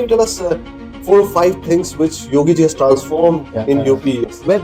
you tell us 4 or 5 things which Yogi ji has transformed in UP?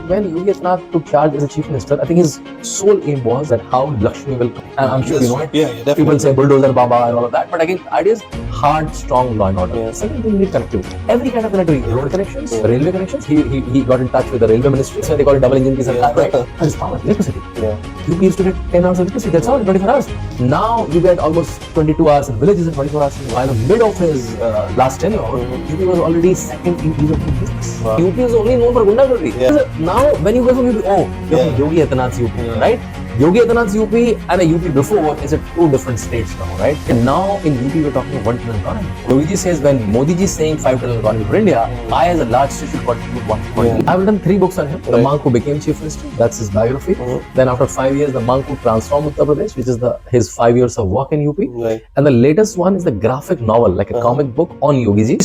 When Yogi Adityanath took charge as a chief minister, I think his sole aim was that how Lakshmi will come. And I'm sure you know it. Definitely. People say bulldozer Baba and all of that. But again, the idea is hard, strong law and order. Second thing, we need connectivity. Every kind of connectivity. Road connections, railway connections. He got in touch with the railway ministry. So they call it double engine piece of car, right? And his power, electricity. UP used to get 10 hours of electricity. That's all, 24 hours. Now you get almost 22 hours in villages and 24 hours. By the mid of his last tenure, UP was already second in ease of doing business. UP is only known for Gundagirdi. Now when you go from UP, Yogi Adityanath's UP, right? Yogi Adityanath's UP and a UP before is at 2 different states now, right? And now in UP we're talking about 1 trillion economy. Yogi ji says when Modi ji is saying 5 trillion economy for India, I as a large state should contribute 1 trillion. I've written 3 books on him. The monk who became chief minister, that's his biography. Then after 5 years, the monk who transformed Uttar Pradesh, which is his 5 years of work in UP. And the latest one is the graphic novel, like a comic book on Yogi ji.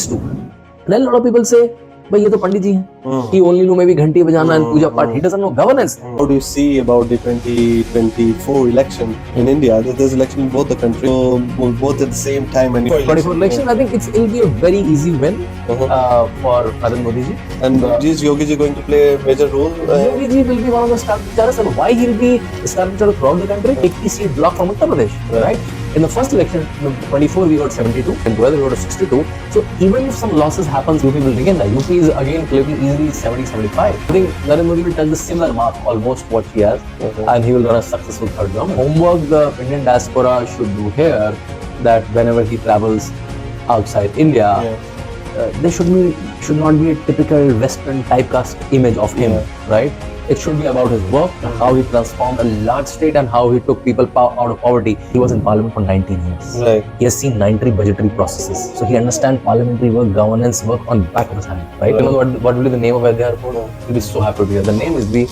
Then a lot of people say, but ये तो पंडित जी हैं. He only know maybe घंटी बजाना and puja part. He doesn't know governance. How do you see about the 2024 election in India? There's election in both the countries, so both at the same time. And 24 election, I think it'll be a very easy win for Narendra Modi ji. And is Yogi ji going to play a major role? Yogi ji will be one of the star pictures, and why he'll be star picture throughout the country? 80 seat block from Uttar Pradesh, right? In the first election, 24 we got 72, and together we got 62. So even if some losses happens, UP will regain that. UP is again claiming easily 70-75. I think Narendra Modi will touch the similar mark, almost what he has, and he will run a successful third term. Homework the Indian diaspora should do here, that whenever he travels outside India, there should not be a typical Western typecast image of him, right? It should be about his work, how he transformed a large state and how he took people out of poverty. He was in parliament for 19 years. Right. He has seen 93 budgetary processes. So he understands parliamentary work, governance work on the back of his hand. Right? You know what will be the name of where they are? You'll be so happy to hear. The name is the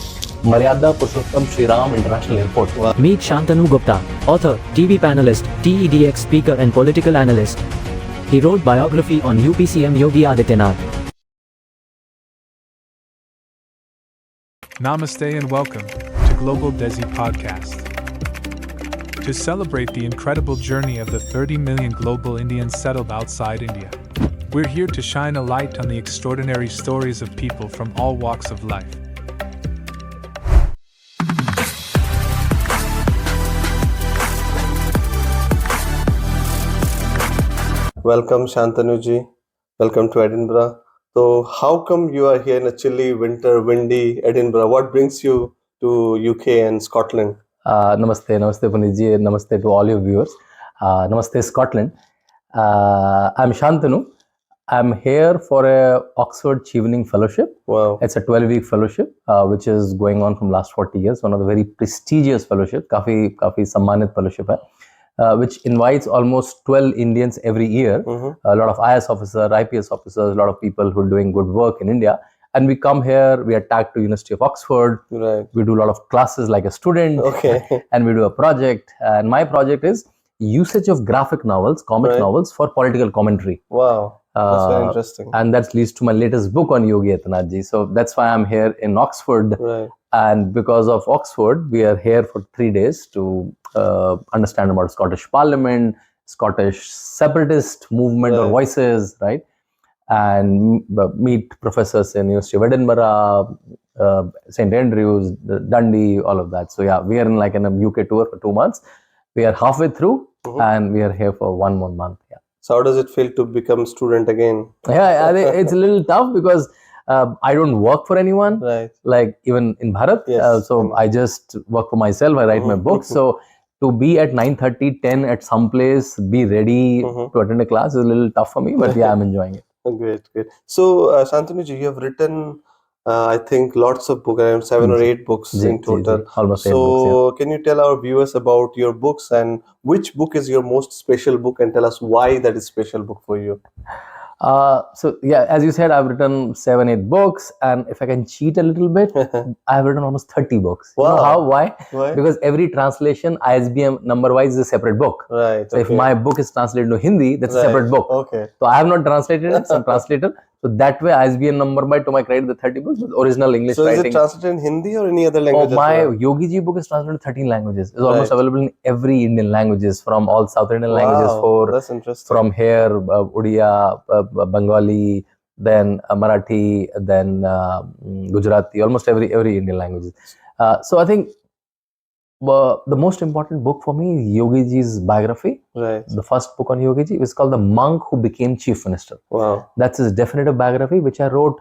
Maryada Purushottam Shri Ram International Airport. Meet Shantanu Gupta, author, TV panelist, TEDx speaker and political analyst. He wrote biography on UPCM Yogi Adityanath. Namaste and welcome to Global Desi Podcast. To celebrate the incredible journey of the 30 million global Indians settled outside India, we're here to shine a light on the extraordinary stories of people from all walks of life. Welcome Shantanu ji. Welcome to Edinburgh. So how come you are here in a chilly, winter, windy Edinburgh? What brings you to UK and Scotland? Namaste Puneet ji, namaste to all your viewers. Namaste Scotland. I'm Shantanu. I'm here for a Oxford Chevening Fellowship. Wow. It's a 12-week fellowship which is going on from last 40 years. One of the very prestigious fellowship, काफी सम्मानित fellowship है. Which invites almost 12 Indians every year, a lot of IAS officers, IPS officers, a lot of people who are doing good work in India. And we come here, we are tagged to University of Oxford, we do a lot of classes like a student, and we do a project. And my project is usage of graphic novels, comic novels for political commentary. Wow, that's very interesting. And that leads to my latest book on Yogi Adityanath ji. So that's why I'm here in Oxford. And because of Oxford, we are here for 3 days to understand about Scottish Parliament, Scottish separatist movement or voices, right? And meet professors in University of Edinburgh, St. Andrews, Dundee, all of that. So yeah, we are in a UK tour for 2 months. We are halfway through and we are here for 1 more month. Yeah. So how does it feel to become student again? Yeah, it's a little tough because I don't work for anyone, like even in Bharat. So I just work for myself. I write my books. So to be at 9:30, 10 at some place, be ready to attend a class is a little tough for me. But yeah, I'm enjoying it. Great. So Shantanu ji, you have written, I think, lots of books, around 7 or 8 books in total. Almost 8 so books, can you tell our viewers about your books and which book is your most special book, and tell us why that is special book for you? So yeah, as you said, I've written 7-8 books, and if I can cheat a little bit, I've written almost 30 books. Wow. You know how? Why? Why? Because every translation, ISBN number wise, is a separate book. Right. So if my book is translated to Hindi, that's a separate book. Okay. So I have not translated it, some translator. So that way, ISBN number by to my credit, the 30 books with original English So is writing. it translated in Hindi or any other Oh, language? my as well? Yogi Ji book is translated in 13 languages. It's almost Right. available in every Indian languages, from all South Indian languages, Wow, that's interesting. from here, Odia, Bengali, then Marathi, then Gujarati, almost every Indian language. So I think the most important book for me is Yogi Ji's biography. Right. The first book on Yogi Ji is called The Monk Who Became Chief Minister. Wow. That's his definitive biography, which I wrote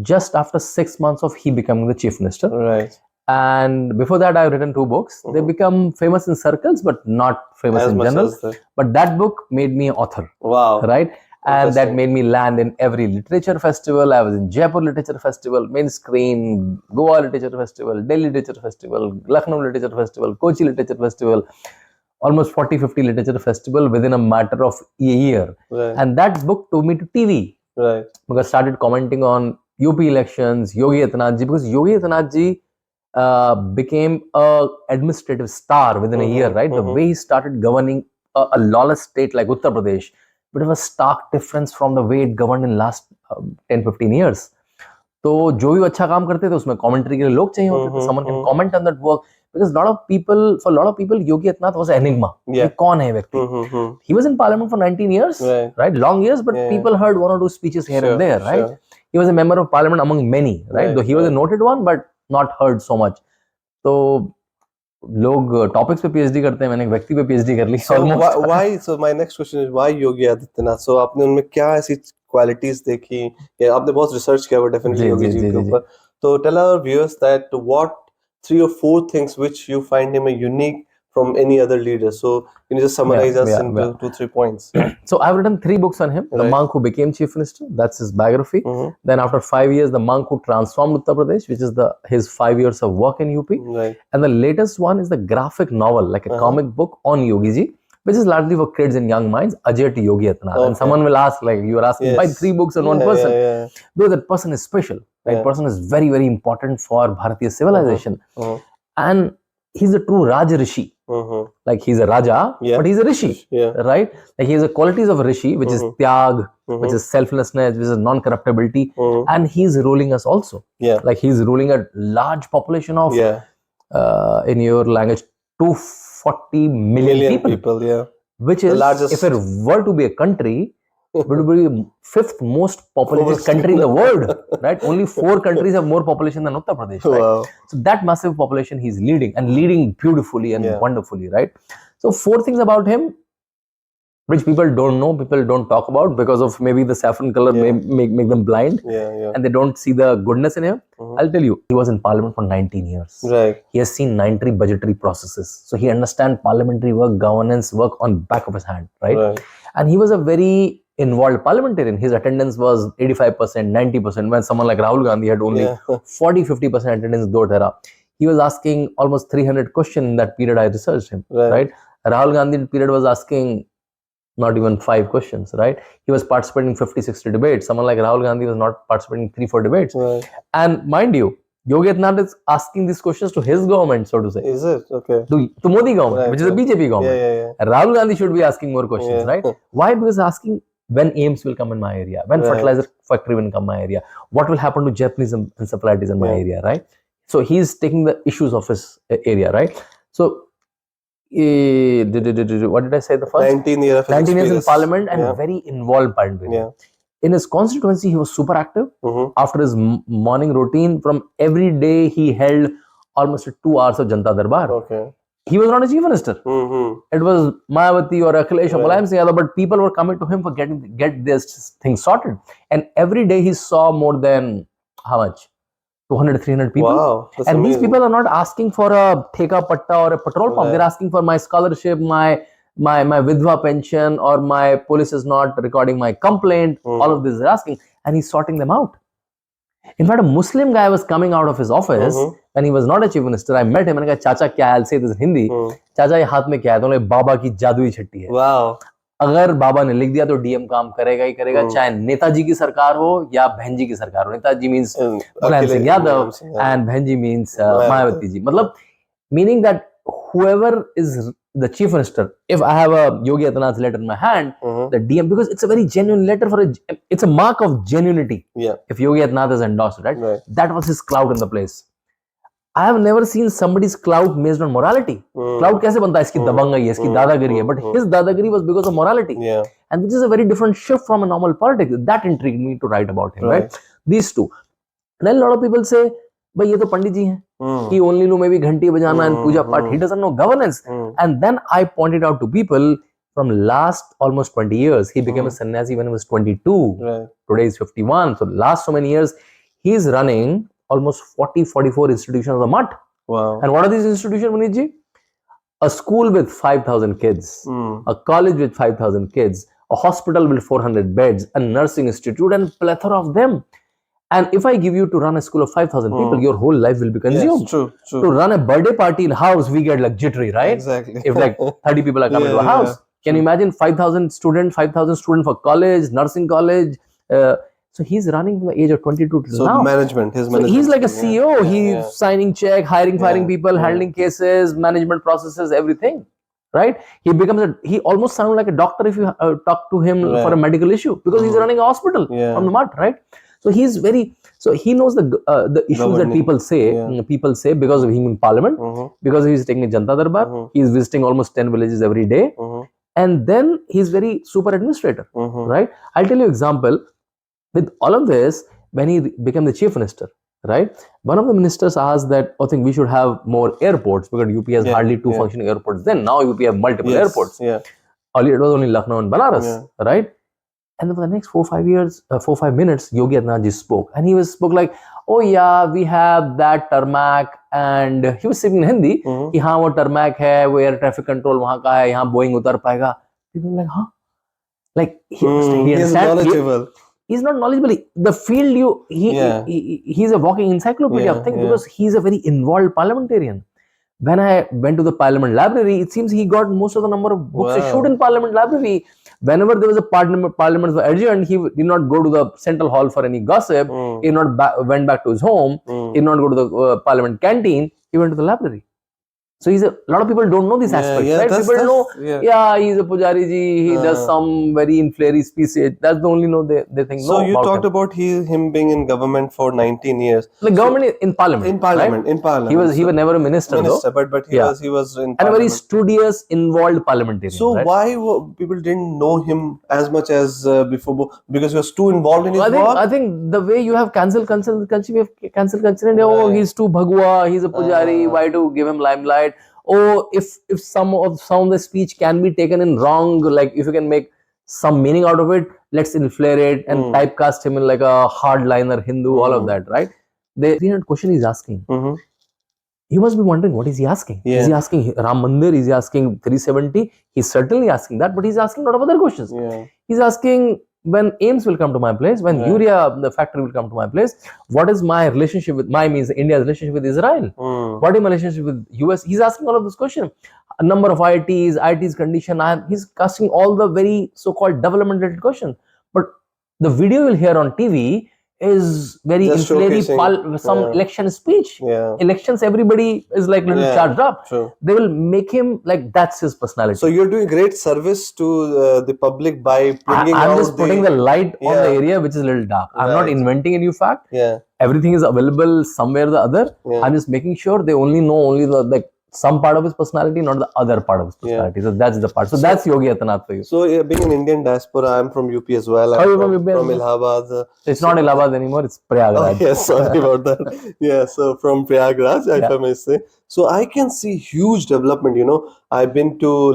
just after 6 months of he becoming the Chief Minister. Right. And before that, I've written 2 books. They become famous in circles, but not famous As in much general. as the... But that book made me an author, Wow. right? And that Interesting. made me land in every literature festival. I was in Jaipur Literature Festival, Main Screen, Goa Literature Festival, Delhi Literature Festival, Lucknow Literature Festival, Kochi Literature Festival, almost 40-50 literature festival within a matter of a year. Right. And that book took me to TV. Right. Because I started commenting on UP elections, Yogi Adityanath ji, because Yogi Adityanath ji became a administrative star within a year, right? The way he started governing a lawless state like Uttar Pradesh, but it was a stark difference from the way it governed in last 10-15 years. तो जो भी अच्छा काम करते थे उसमें commentary के लिए लोग चाहिए होते थे. Someone can comment on that work, because for a lot of people Yogi Adityanath was an enigma. Yeah. ये कौन है व्यक्ति? He was in parliament for 19 years, right? Long years, but people heard 1 or 2 speeches here and there, right? Sure. He was a member of parliament among many, right? Though he was a noted one, but not heard so much. So लोग topics पे PhD करते हैं, मैंने एक व्यक्ति पे PhD कर ली. So why? So my next question is why Yogi Adityanath? So आपने उनमें क्या ऐसी qualities देखी? या आपने बहुत research किया वो definitely योगी जी के ऊपर. So tell our viewers that what 3 or 4 things which you find him a unique from any other leader. So can you just summarize us into 2-3 points? So I've written 3 books on him. The Monk Who Became Chief Minister, that's his biography. Then after 5 years, The Monk Who Transformed Uttar Pradesh, which is his 5 years of work in UP. Right. And the latest one is the graphic novel, like a comic book on Yogi ji, which is largely for kids and young minds, Ajay to Yogi Adityanath. And someone will ask, like you are asking, why 3 books on one person? Though that person is special. That person is very, very important for Bharatiya civilization. And he's a true Raj Rishi. Like he's a Raja, but he's a Rishi, right? Like he has the qualities of a Rishi, which is Tyag, which is selflessness, which is non-corruptibility, and he's ruling us also. Like he's ruling a large population of, in your language, 240 million people. Which is, if it were to be a country, it would be the 5th most populated country in the world, right? Only 4 countries have more population than Uttar Pradesh, right? Wow. So that massive population he's leading, and leading beautifully and wonderfully, right? So 4 things about him which people don't know, people don't talk about because of maybe the saffron color may make them blind, and they don't see the goodness in him. I'll tell you, he was in parliament for 19 years. Right. He has seen 90 budgetary processes. So he understands parliamentary work, governance work on back of his hand, right? And he was a very involved parliamentarian. His attendance was 85%, 90%, when someone like Rahul Gandhi had only 40-50% attendance do thera. He was asking almost 300 questions in that period I researched him, right? Rahul Gandhi period was asking not even 5 questions, right? He was participating in 50-60 debates. Someone like Rahul Gandhi was not participating in 3-4 debates. And mind you, Yogi Adityanath is asking these questions to his government, so to say. Is it? Okay. To Modi government, which is a BJP government. Rahul Gandhi should be asking more questions, right? Why? Because asking when AIMS will come in my area, when fertilizer factory will come in my area, what will happen to Japanese encephalitis in my area, right? So he's taking the issues of his area, right? So what did I say the first? 19 years in parliament, and very involved parliament. In his constituency, he was super active. After his morning routine, from every day he held almost 2 hours of Janta Darbar. He was not a chief minister. It was Mayawati or Akhilesh or Mulayam Singh Yadav, but people were coming to him for get this thing sorted. And every day he saw more than how much? 200-300 people. Wow, and amazing. These people are not asking for a theka patta or a patrol pump. They're asking for my scholarship, my vidva pension, or my police is not recording my complaint. All of this they're asking, and he's sorting them out. In fact, a Muslim guy was coming out of his office when he was not a chief minister. I met him and I said, Chacha, kya hai? I'll say this in Hindi. Chacha, ye haath mein kya hai? तो उन्हें बाबा की जादुई छट्टी है. Wow. अगर बाबा ने लिख दिया तो डीएम काम करेगा ही करेगा, चाहे नेताजी की सरकार हो या बहन जी की सरकार हो. नेताजी मीन्स मुलायम सिंह यादव and बहन जी मीन्स मायावती जी. मतलब meaning that whoever is the chief minister, if I have a Yogi Adityanath letter in my hand, Mhm. the DM, because it's a very genuine letter it's a mark of genuinity. Yeah. If Yogi Adityanath is endorsed, right? Right. That was his clout in the place. I have never seen somebody's clout based on morality. Clout कैसे बनता है? इसकी दबंगई है, इसकी दादागिरी है. But his dadagiri was because of morality. Yeah. And which is a very different shift from a normal politics. That intrigued me to write about him, right? These two. Then a lot of people say, "Bhai, ये तो पंडित जी हैं. He only know maybe घंटी बजाना and puja part. He doesn't know governance." And then I pointed out to people from last almost 20 years. He became a sannyasi when he was 22. Right. Today he's 51. So last so many years, he's running almost 44 institutions of the mutt. Wow. And what are these institutions, Muniji? A school with 5,000 kids, a college with 5,000 kids, a hospital with 400 beds, a nursing institute, and plethora of them. And if I give you to run a school of 5,000 people, your whole life will be consumed. Yes, true, true. To run a birthday party in house, we get like jittery, right? Exactly. If like 30 people are coming to a house. Can you imagine 5,000 students for college, nursing college? So he's running from the age of 22 to So now. management, his So management. he's like a CEO. He's yeah. signing check, hiring, firing people, handling cases, management processes, everything. Right? He almost sounds like a doctor if you talk to him for a medical issue, because he's running a hospital from the mud, right? So he knows the issues that people say because of him in parliament, because he's taking a Janta Darbar, he's visiting almost 10 villages every day, and then he's very super administrator, right? I'll tell you an example. With all of this, when he became the chief minister, right? One of the ministers asked that, I think we should have more airports, because UP has hardly two functioning airports. Then now UP have multiple airports. Yeah. Earlier it was only Lucknow and Banaras, right? And then for the next 4-5 minutes, Yogi Adityanath spoke. And he spoke like, oh yeah, we have that tarmac. And he was speaking in Hindi. कि हाँ वो tarmac है, वो air traffic control वहाँ का है, यहाँ Boeing उतर पाएगा. People were like, huh? Like he is knowledgeable. He's not knowledgeable. The field he's a walking encyclopedia of things, because he's a very involved parliamentarian. When I went to the parliament library, it seems he got most of the number of books issued in parliament library. Whenever there was a parliament was adjourned, he did not go to the central hall for any gossip. He went back to his home. He did not go to the parliament canteen. He went to the library. So a lot of people don't know these aspects, right? People know, he's a pujari ji, he does some very inflated species. That's the only they think. So you talked about him being in government for 19 years. Like government in parliament. In parliament, right? in parliament. He was never a minister though. But he was in parliament. And a very studious, involved parliamentarian. So why people didn't know him as much as before? Because he was too involved in his work? I think the way you have cancel culture, we have cancel culture, and he's too bhagwa, he's a pujari, why to give him limelight? Or if some of the speech can be taken in wrong, like if you can make some meaning out of it, let's inflate it and typecast him in like a hardliner Hindu, all of that, right? The 300 question he's asking. You must be wondering, what is he asking? Is he asking Ram Mandir? Is he asking 370? He's certainly asking that, but he's asking a lot of other questions. He's asking when AIMS will come to my place, when urea, the factory will come to my place, what is my relationship with, means India's relationship with Israel? What is my relationship with US? He's asking all of this question. A number of IIT's condition, he's asking all the very so-called development-related questions. But the video you'll hear on TV is very inflated, some election speech. Elections, everybody is like little charged up. They will make him like that's his personality. So you're doing great service to the public by bringing I'm just putting the light on the area which is a little dark. I'm not inventing a new fact. Everything is available somewhere or the other. I'm just making sure they only know some part of his personality, not the other part of his personality. So that's the part. So that's Yogi Adityanath for you. So being an Indian diaspora, I'm from UP as well. I'm from Allahabad. It's not Allahabad anymore, it's Prayagraj. Yes, sorry about that. So from Prayagraj, if I may say. So I can see huge development, I've been to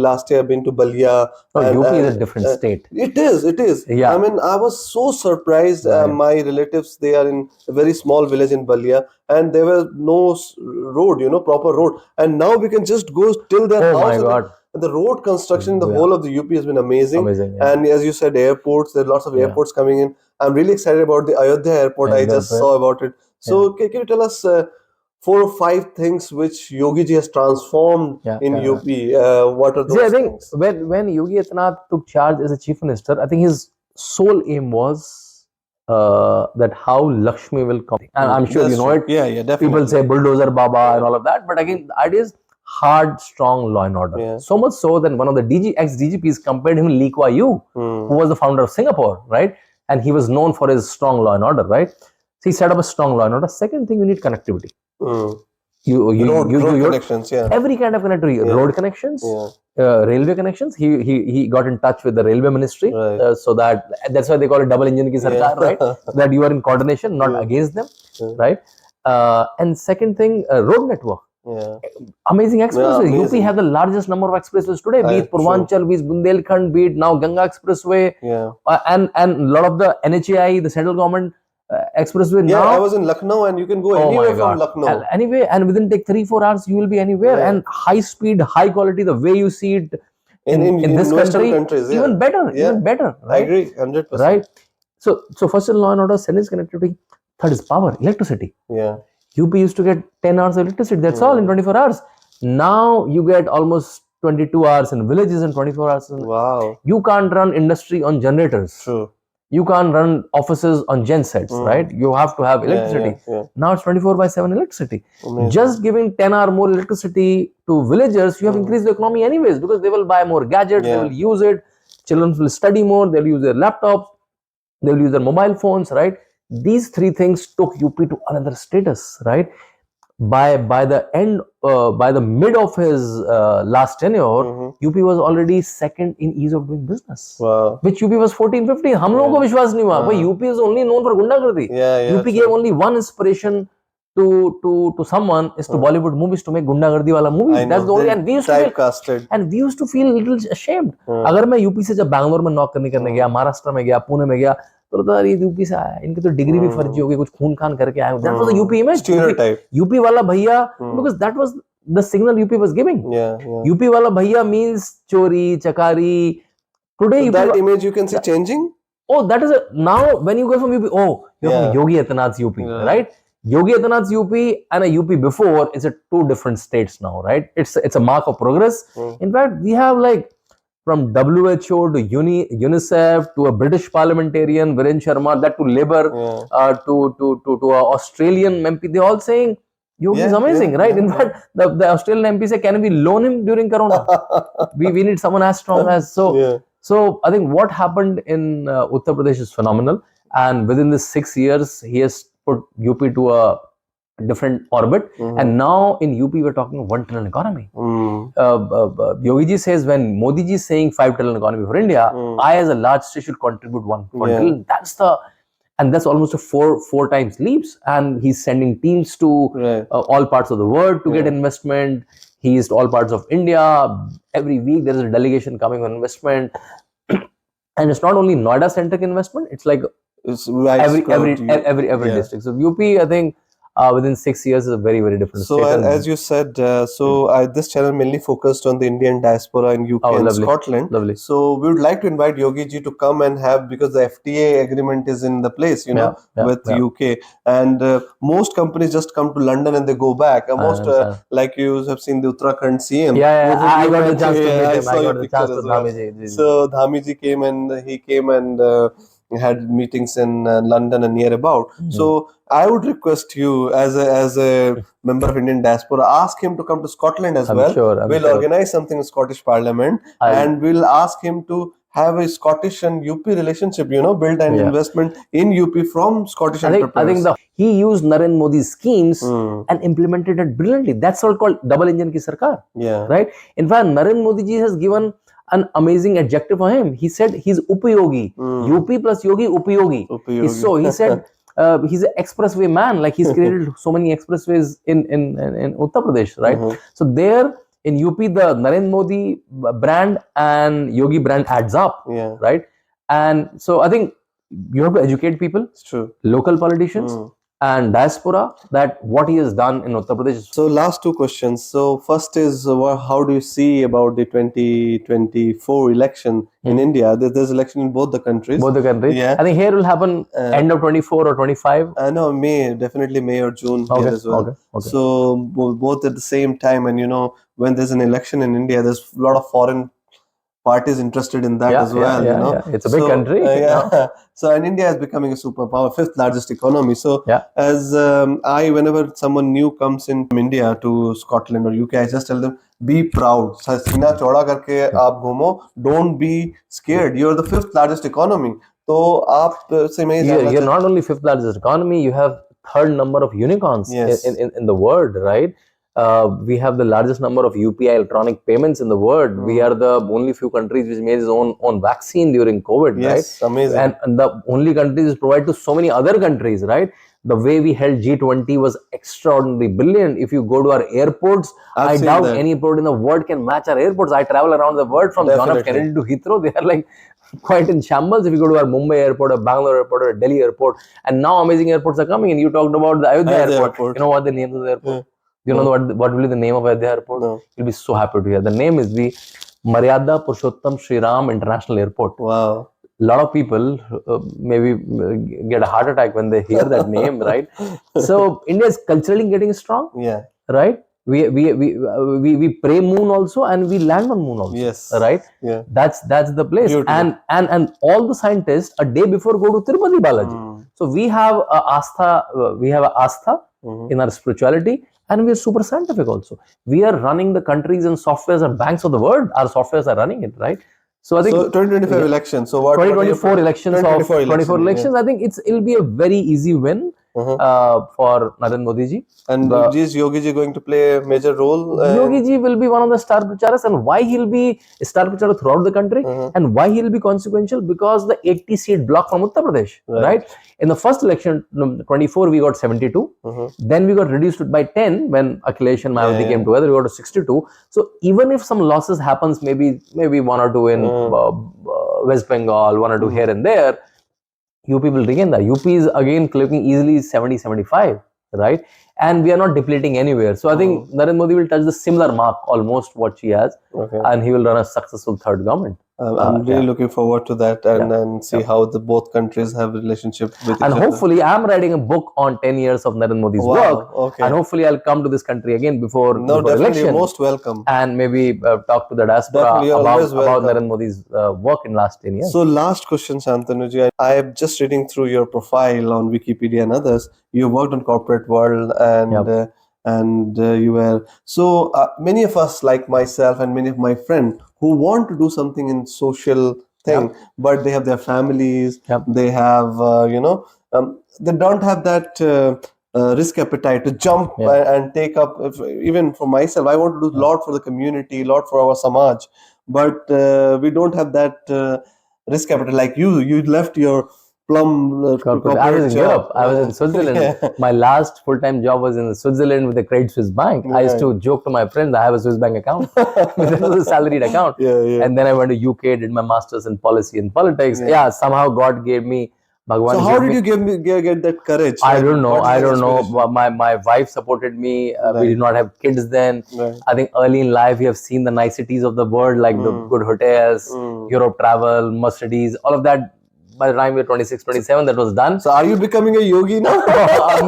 Balia. UP is a different state. It is. Yeah. I mean, I was so surprised. My relatives, they are in a very small village in Balia, and there was no road, proper road. And now we can just go till their house. Oh my God. The road construction in the whole of the UP has been amazing. Yeah. And as you said, airports, there are lots of airports coming in. I'm really excited about the Ayodhya airport. I just saw about it. So can you tell us 4 or 5 things which Yogi ji has transformed in UP? What are those things? I think when Yogi Adityanath took charge as a chief minister, I think his sole aim was that how Lakshmi will come. And I'm sure you know it. Yeah, definitely. People say bulldozer Baba and all of that. But again, the idea is hard, strong law and order. Yeah. So much so that one of the ex-DGPs compared him to Lee Kuan Yew, who was the founder of Singapore, right? And he was known for his strong law and order, right? So he set up a strong law and order. Second thing, you need connectivity. Road connections, yeah. Every kind of connectivity, road connections, railway connections. He got in touch with the railway ministry, Right. So that's why they call it double engine ki sarkar, right? That you are in coordination, not against them, right? And second thing, road network. Yeah. Amazing expressways. amazing. UP have the largest number of expressways today. Be it True. Purvanchal, be it Bundelkhand, be it now Ganga Expressway, Yeah. and a lot of the NHAI, the central government expressway Yeah, now. I was in Lucknow, and you can go Oh my anywhere from God. Lucknow. Anyway, and within take 3-4 hours, you will be anywhere. Yeah. And high speed, high quality, the way you see it in this Western country, countries, yeah. even better, Yeah. even better. I Right? agree, 100%. Right. So first in law and order, second is connectivity, third is power, electricity. Yeah. UP used to get 10 hours of electricity. That's all in 24 hours. Now you get almost 22 hours in villages and 24 hours. Wow. You can't run industry on generators. True. You can't run offices on gen sets, right? You have to have electricity. Yeah. Now it's 24/7 electricity. Amazing. Just giving 10 hour more electricity to villagers, you have increased the economy anyways, because they will buy more gadgets, they will use it. Children will study more, they'll use their laptops, they'll use their mobile phones, right? These three things took UP to another status, right? By the mid of his last tenure, UP was already second in ease of doing business. Wow. Which UP was 14-15. हम लोगों को विश्वास नहीं हुआ. But UP is only known for गुंडागर्दी. Yeah. UP gave only one inspiration to someone is to Bollywood movies to make गुंडागर्दी वाला movie. I That's know. the only, They and we used to feel, typecasted. and we used to feel a little ashamed. अगर मैं UP से जब बैंगलोर में नौक करने गया, महाराष्ट्र में गया, पुणे में गया, तो लगता है ये यूपी से आया है, इनकी तो डिग्री भी फर्जी हो गई, कुछ खून खान करके आए. That was the UP image. Stereotype. UP वाला भैया, because that was the signal UP was giving. Yeah. UP वाला भैया means चोरी, चकारी. Today That image you can see changing. Oh, that is now when you go from UP, oh, you're from Yogi Adityanath's UP, right? Yogi Adityanath's UP and a UP before is a two different states now, right? It's a mark of progress. In fact, we have like from WHO to UNICEF to a British parliamentarian, Viren Sharma, that to Labour, to a Australian MP, they all saying Yogi is amazing, right? In fact, the Australian MP say, can we loan him during Corona? we need someone as strong as so. So I think what happened in Uttar Pradesh is phenomenal, and within this 6 years, he has put UP to a different orbit, and now in UP we're talking 1 trillion economy. Yogi ji says when Modi ji is saying 5 trillion economy for India, I as a large state should contribute 1 trillion. That's almost a four times leaps, and he's sending teams to all parts of the world to get investment. He is to all parts of India. Every week there is a delegation coming on investment, and it's not only Noida centric investment. It's like It's every district. So UP, I think within 6 years is a very, very different So state. as you said, this channel mainly focused on the Indian diaspora in UK and lovely. Scotland. Lovely. So we would like to invite Yogi ji to come and have, because the FTA agreement is in the place, with UK, and most companies just come to London and they go back. Most like you have seen the Uttarakhand CM. I got the chance to meet him. I I saw your got the picture chance to as well. Dhami. So Dhami ji came and had meetings in London and near about. So I would request you as a member of Indian diaspora, ask him to come to Scotland as well. We'll organize something in Scottish Parliament, and we'll ask him to have a Scottish and UP relationship, build an investment in UP from Scottish entrepreneurs. I think he used Narendra Modi's schemes and implemented it brilliantly. That's all called double engine ki sarkar. Yeah. Right? In fact, Narendra Modi ji has given an amazing adjective for him. He said he's Upayogi. UP plus Yogi, Upayogi. He said he's an expressway man. Like he's created so many expressways in Uttar Pradesh, right? So there in UP, the Narendra Modi brand and Yogi brand adds up, right? And so I think you have to educate people, It's true. local politicians, and diaspora, that what he has done in Uttar Pradesh. So last two questions. So first is how do you see about the 2024 election in India? There's election in both the countries. Both the countries. Yeah. I think here will happen end of 24 or 25. No, definitely May or June here as well. Okay. So both at the same time, and when there's an election in India, there's a lot of foreign parties interested in that as well. It's a big country. So and India is becoming a superpower, 5th largest economy. So as whenever someone new comes in from India to Scotland or UK, I just tell them, be proud. सीना चौड़ा करके आप घूमो. Don't be scared. You're the 5th largest economy. So you're not only 5th largest economy, you have 3rd number of unicorns in the world, right? We have the largest number of UPI electronic payments in the world. We are the only few countries which made its own vaccine during COVID, right? Amazing. And the only countries which provide to so many other countries, right? The way we held G20 was extraordinarily brilliant. If you go to our airports, I doubt any airport in the world can match our airports. I travel around the world from John F. Kennedy to Heathrow. They are like quite in shambles. If you go to our Mumbai airport or Bangalore airport or Delhi airport, and now amazing airports are coming. And you talked about the Ayodhya airport. You know what the name of the airport? You know what will be the name of Ayodhya airport? No. You'll be so happy to hear. The name is the Maryada Purushottam Shri Ram International Airport. Wow. A lot of people maybe get a heart attack when they hear that name, right? So India is culturally getting strong. Yeah. Right. We pray moon also, and we land on moon also. Yes. Right. Yeah. That's the place. Beautiful. And all the scientists a day before go to Tirupati Balaji. So we have a astha in our spirituality. And we are super scientific also. We are running the countries and softwares and banks of the world. Our softwares are running it, right? So I think 2025 elections. So what? 2024 elections. 24 elections. I think it'll be a very easy win for Narendra Modi ji. And is Yogi ji going to play a major role? Yogi ji will be one of the star pracharas, and why he'll be a star prachara throughout the country, and why he'll be consequential, because the 80-seat block from Uttar Pradesh, right? In the first election, 24, we got 72. Then we got reduced by 10 when Akhilesh and Mayawati came together. We got to 62. So even if some losses happens, maybe 1 or 2 in West Bengal, 1 or 2 here and there, UP will regain that. UP is again clicking easily 70, 75, right? And we are not depleting anywhere. So I think Narendra Modi will touch the similar mark, almost what she has, and he will run a successful third government. I'm really looking forward to that and see how the both countries have a relationship with each other. And hopefully, I'm writing a book on 10 years of Narendra Modi's work. And hopefully, I'll come to this country again before election. You're most welcome. And maybe talk to the diaspora about Narendra Modi's work in last 10 years. So last question, Shantanu ji. I am just reading through your profile on Wikipedia and others. You worked in corporate world and you were so many of us, like myself and many of my friends, who want to do something in social thing, but they have their families, they have they don't have that risk appetite to jump and take up. Even for myself, I want to do a lot for the community, a lot for our samaj, but we don't have that risk appetite like you. You left your corporate I was in job. Europe. I was in Switzerland. My last full-time job was in Switzerland with the Credit Suisse Bank. I used to joke to my friends, I have a Swiss bank account. This was a salaried account. And then I went to UK, did my master's in policy and politics. Somehow God gave me Bhagwan. So how did you get that courage? I don't know. My wife supported me. We did not have kids then. I think early in life we have seen the niceties of the world, like the good hotels, Europe travel, Mercedes, all of that. By the time we were 26, 27, that was done. So are you becoming a yogi now?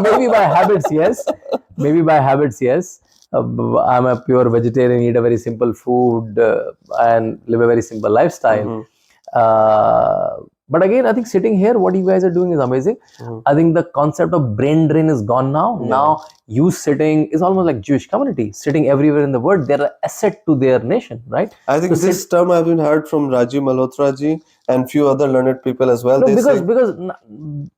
Maybe by habits, yes. I'm a pure vegetarian, eat a very simple food and live a very simple lifestyle. But again, I think sitting here, what you guys are doing is amazing. I think the concept of brain drain is gone now. Now, you sitting is almost like Jewish community, sitting everywhere in the world. They're an asset to their nation, right? I think this term I've been heard from Rajiv Malhotra ji and few other learned people as well. No, because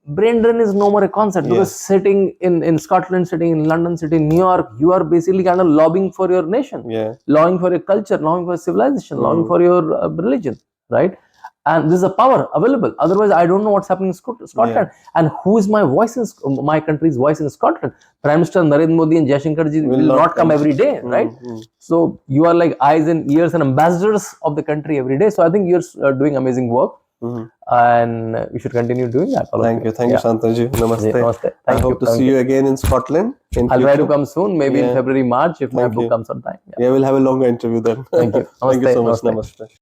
brain drain is no more a concept. Because sitting in Scotland, sitting in London, sitting in New York, you are basically kind of lobbying for your nation, lobbying for your culture, lobbying for civilization, lobbying for your religion, right? And this is a power available. Otherwise, I don't know what's happening in Scotland. And who is my voice in my country's voice in Scotland? Prime Minister Narendra Modi and Jaishankar ji will not come every day, right? So you are like eyes and ears and ambassadors of the country every day. So I think you're doing amazing work. And we should continue doing that. Thank you, Shantanu ji. Namaste. Namaste. I hope to see you again in Scotland. I'll try to come soon, maybe in February, March, if my book comes on time. We'll have a longer interview then. Thank you. Thank you so much. Namaste. Namaste.